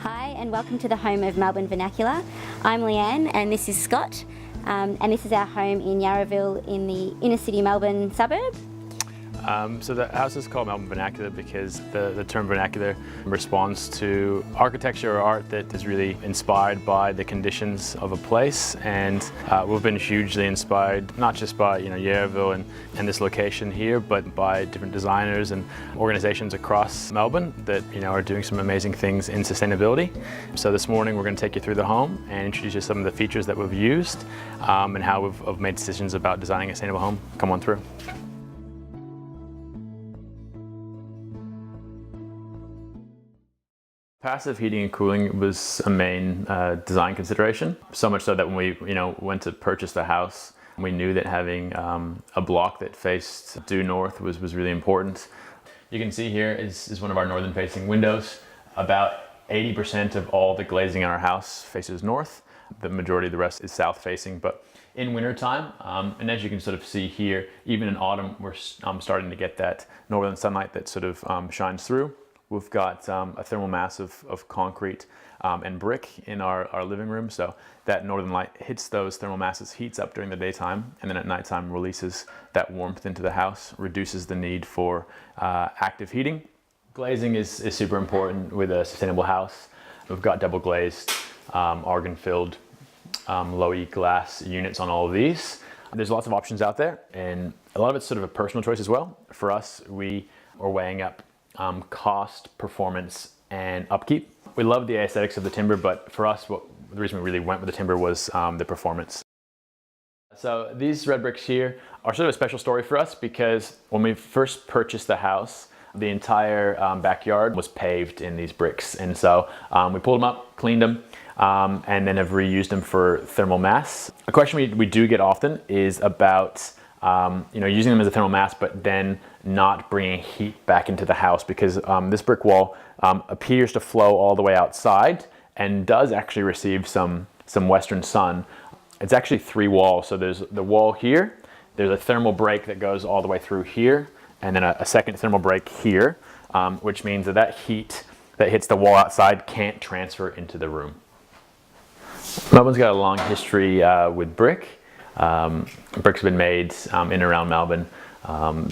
Hi and welcome to the home of Melbourne Vernacular. I'm Leanne and this is Scott, and this is our home in Yarraville in the inner city Melbourne suburb. So the house is called Melbourne Vernacular because the term vernacular responds to architecture or art that is really inspired by the conditions of a place, and we've been hugely inspired not just by Yarraville and this location here, but by different designers and organizations across Melbourne that are doing some amazing things in sustainability. So this morning we're going to take you through the home and introduce you to some of the features that we've used and how we've made decisions about designing a sustainable home. Come on through. Passive heating and cooling was a main design consideration, so much so that when we went to purchase the house, we knew that having a block that faced due north was really important. You can see here is one of our northern facing windows. About 80% of all the glazing in our house faces north. The majority of the rest is south facing, but in winter time, and as you can sort of see here, even in autumn, we're starting to get that northern sunlight that sort of shines through. We've got a thermal mass of concrete and brick in our living room, so that northern light hits those thermal masses, heats up during the daytime, and then at nighttime releases that warmth into the house, reduces the need for active heating. Glazing is super important with a sustainable house. We've got double glazed, argon-filled, low-E glass units on all of these. There's lots of options out there, and a lot of it's sort of a personal choice as well. For us, we are weighing up cost, performance, and upkeep. We love the aesthetics of the timber, but for us, the reason we really went with the timber was the performance. So these red bricks here are sort of a special story for us because when we first purchased the house, the entire backyard was paved in these bricks. And so we pulled them up, cleaned them, and then have reused them for thermal mass. A question we do get often is about using them as a thermal mass, but then not bringing heat back into the house because this brick wall appears to flow all the way outside and does actually receive some western sun. It's actually three walls. So there's the wall here, there's a thermal break that goes all the way through here, and then a second thermal break here, which means that heat that hits the wall outside can't transfer into the room. Melbourne's got a long history with brick. Bricks have been made in and around Melbourne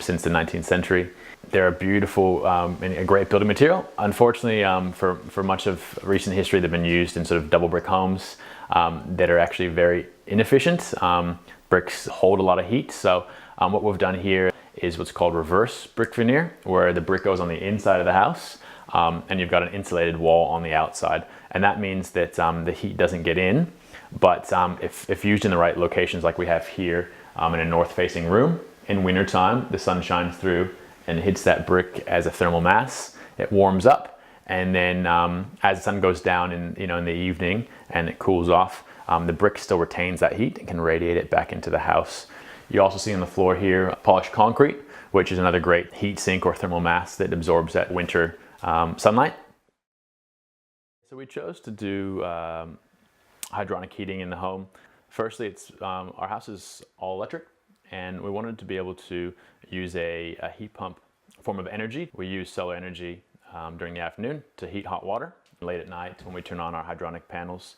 since the 19th century. They're a beautiful and a great building material. Unfortunately, for much of recent history, they've been used in sort of double brick homes that are actually very inefficient. Bricks hold a lot of heat, so what we've done here is what's called reverse brick veneer, where the brick goes on the inside of the house and you've got an insulated wall on the outside. And that means that the heat doesn't get in. But if used in the right locations like we have here in a north-facing room, in wintertime, the sun shines through and hits that brick as a thermal mass. It warms up, and then as the sun goes down in the evening and it cools off, the brick still retains that heat and can radiate it back into the house. You also see on the floor here polished concrete, which is another great heat sink or thermal mass that absorbs that winter sunlight. So we chose to do hydronic heating in the home. Firstly, our house is all electric, and we wanted to be able to use a heat pump form of energy. We use solar energy during the afternoon to heat hot water. Late at night, when we turn on our hydronic panels,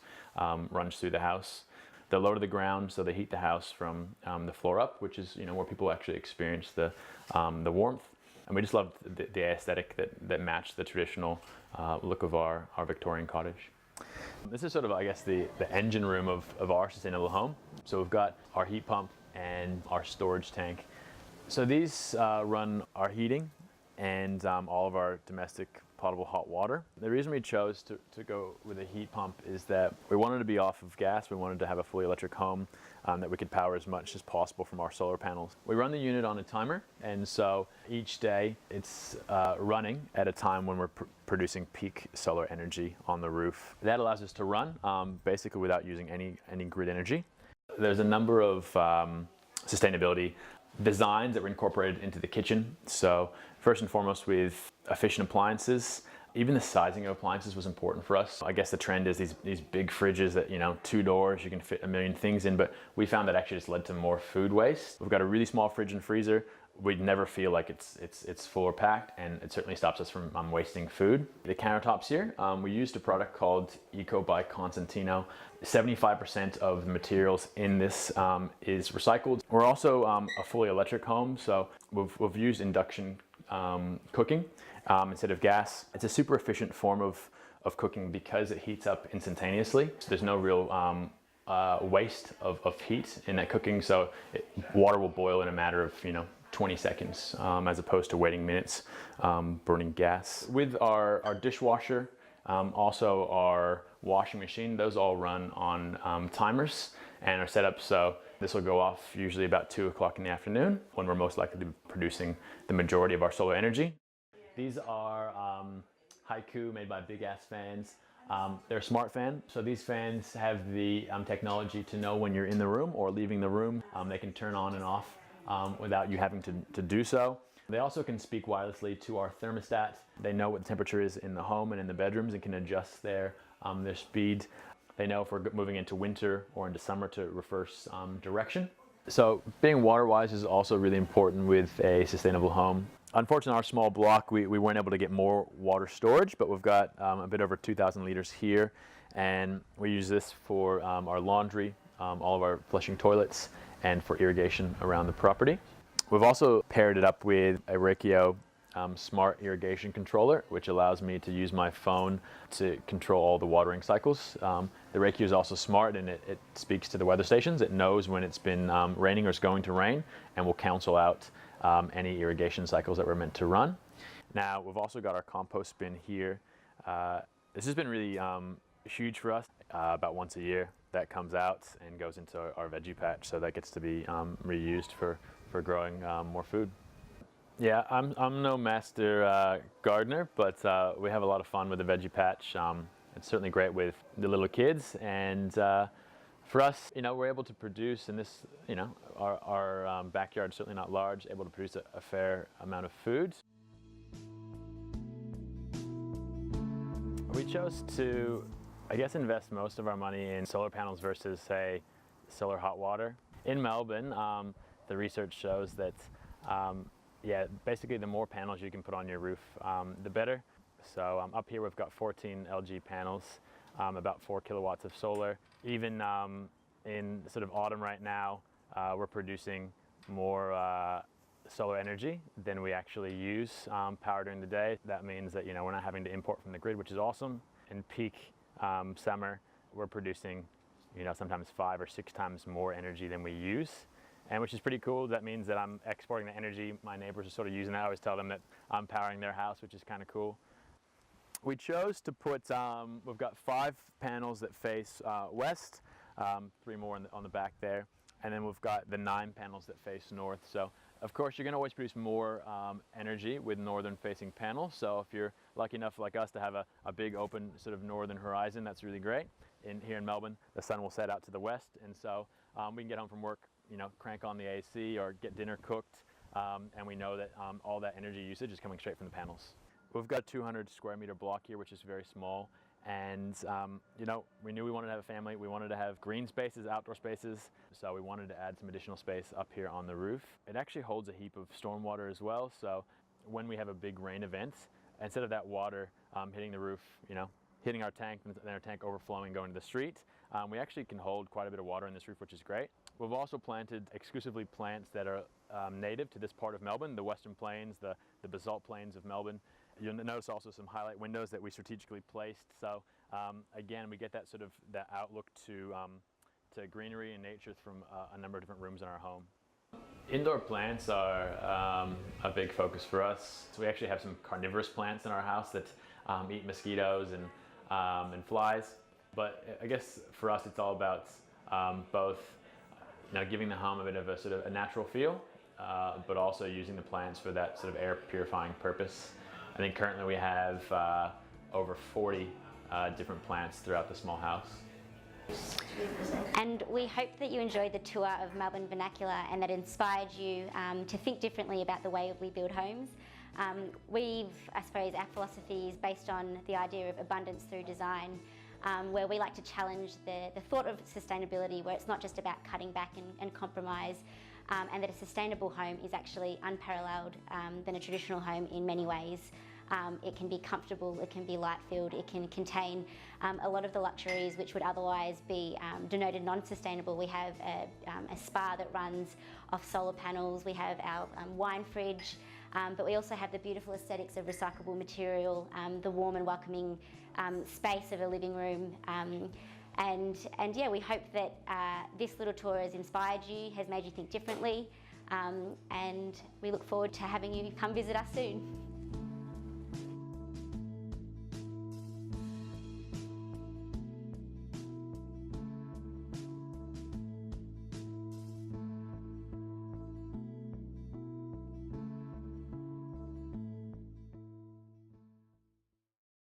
runs through the house. They're low to the ground, so they heat the house from the floor up, which is where people actually experience the warmth. And we just love the aesthetic that matched the traditional look of our Victorian cottage. This is sort of, I guess, the engine room of our sustainable home. So we've got our heat pump and our storage tank. So these run our heating and all of our domestic potable hot water. The reason we chose to go with a heat pump is that we wanted to be off of gas. We wanted to have a fully electric home that we could power as much as possible from our solar panels. We run the unit on a timer, and so each day it's running at a time when we're producing peak solar energy on the roof. That allows us to run basically without using any grid energy. There's a number of sustainability designs that were incorporated into the kitchen. So first and foremost, with efficient appliances. Even the sizing of appliances was important for us. I guess the trend is these big fridges that, 2 doors, you can fit a million things in, but we found that actually just led to more food waste. We've got a really small fridge and freezer, we never feel like it's full or packed, and it certainly stops us from wasting food. The countertops here, we used a product called Eco by Constantino. 75% of the materials in this is recycled. We're also a fully electric home, so we've used induction cooking instead of gas. It's a super efficient form of cooking because it heats up instantaneously. So there's no real waste of heat in that cooking, so water will boil in a matter of 20 seconds as opposed to waiting minutes burning gas. With our dishwasher, also our washing machine, those all run on timers and are set up so this will go off usually about 2 o'clock in the afternoon when we're most likely to be producing the majority of our solar energy. These are Haiku made by Big Ass Fans. They're a smart fan, so these fans have the technology to know when you're in the room or leaving the room. They can turn on and off without you having to do so. They also can speak wirelessly to our thermostat. They know what the temperature is in the home and in the bedrooms and can adjust their speed. They know if we're moving into winter or into summer to reverse direction. So being water-wise is also really important with a sustainable home. Unfortunately, our small block, we weren't able to get more water storage, but we've got a bit over 2,000 liters here, and we use this for our laundry, all of our flushing toilets, and for irrigation around the property. We've also paired it up with a Reikio smart irrigation controller, which allows me to use my phone to control all the watering cycles. The Reikio is also smart, and it speaks to the weather stations. It knows when it's been raining or it's going to rain, and will cancel out any irrigation cycles that we're meant to run. Now, we've also got our compost bin here. This has been really huge for us. About once a year that comes out and goes into our veggie patch, so that gets to be reused for growing more food. Yeah, I'm no master gardener, but we have a lot of fun with the veggie patch. It's certainly great with the little kids, and for us, we're able to produce in this, our backyard is certainly not large, able to produce a fair amount of food. We chose to, invest most of our money in solar panels versus, say, solar hot water. In Melbourne, the research shows that basically the more panels you can put on your roof, the better. So up here we've got 14 LG panels, about 4 kilowatts of solar. Even in sort of autumn right now, we're producing more solar energy than we actually use power during the day. That means that we're not having to import from the grid, which is awesome. In peak summer, we're producing sometimes 5 or 6 times more energy than we use. And which is pretty cool. That means that I'm exporting the energy. My neighbors are sort of using that. I always tell them that I'm powering their house, which is kind of cool. We chose to put, we've got 5 panels that face west, 3 more on the back there, and then we've got the 9 panels that face north. So of course you're going to always produce more energy with northern facing panels. So if you're lucky enough like us to have a big open sort of northern horizon, that's really great. Here in Melbourne, the sun will set out to the west, and so we can get home from work, crank on the AC or get dinner cooked, and we know that all that energy usage is coming straight from the panels. We've got a 200 square meter block here, which is very small, and we knew we wanted to have a family. We wanted to have green spaces, outdoor spaces, so we wanted to add some additional space up here on the roof. It actually holds a heap of stormwater as well, so when we have a big rain event, instead of that water hitting the roof, hitting our tank and then our tank overflowing going to the street, we actually can hold quite a bit of water in this roof, which is great. We've also planted exclusively plants that are native to this part of Melbourne, the Western Plains, the basalt plains of Melbourne. You'll notice also some highlight windows that we strategically placed. So again, we get that sort of that outlook to greenery and nature from a number of different rooms in our home. Indoor plants are a big focus for us. So we actually have some carnivorous plants in our house that eat mosquitoes and flies. But I guess for us, it's all about both giving the home a bit of a sort of a natural feel, but also using the plants for that sort of air purifying purpose. I think currently we have over 40 different plants throughout the small house. And we hope that you enjoyed the tour of Melbourne Vernacular and that inspired you to think differently about the way we build homes. I suppose our philosophy is based on the idea of abundance through design, where we like to challenge the thought of sustainability, where it's not just about cutting back and compromise, and that a sustainable home is actually unparalleled than a traditional home in many ways. It can be comfortable, it can be light-filled, it can contain a lot of the luxuries which would otherwise be denoted non-sustainable. We have a spa that runs off solar panels, we have our wine fridge, but we also have the beautiful aesthetics of recyclable material, the warm and welcoming space of a living room. And yeah, we hope that this little tour has inspired you, has made you think differently, and we look forward to having you come visit us soon.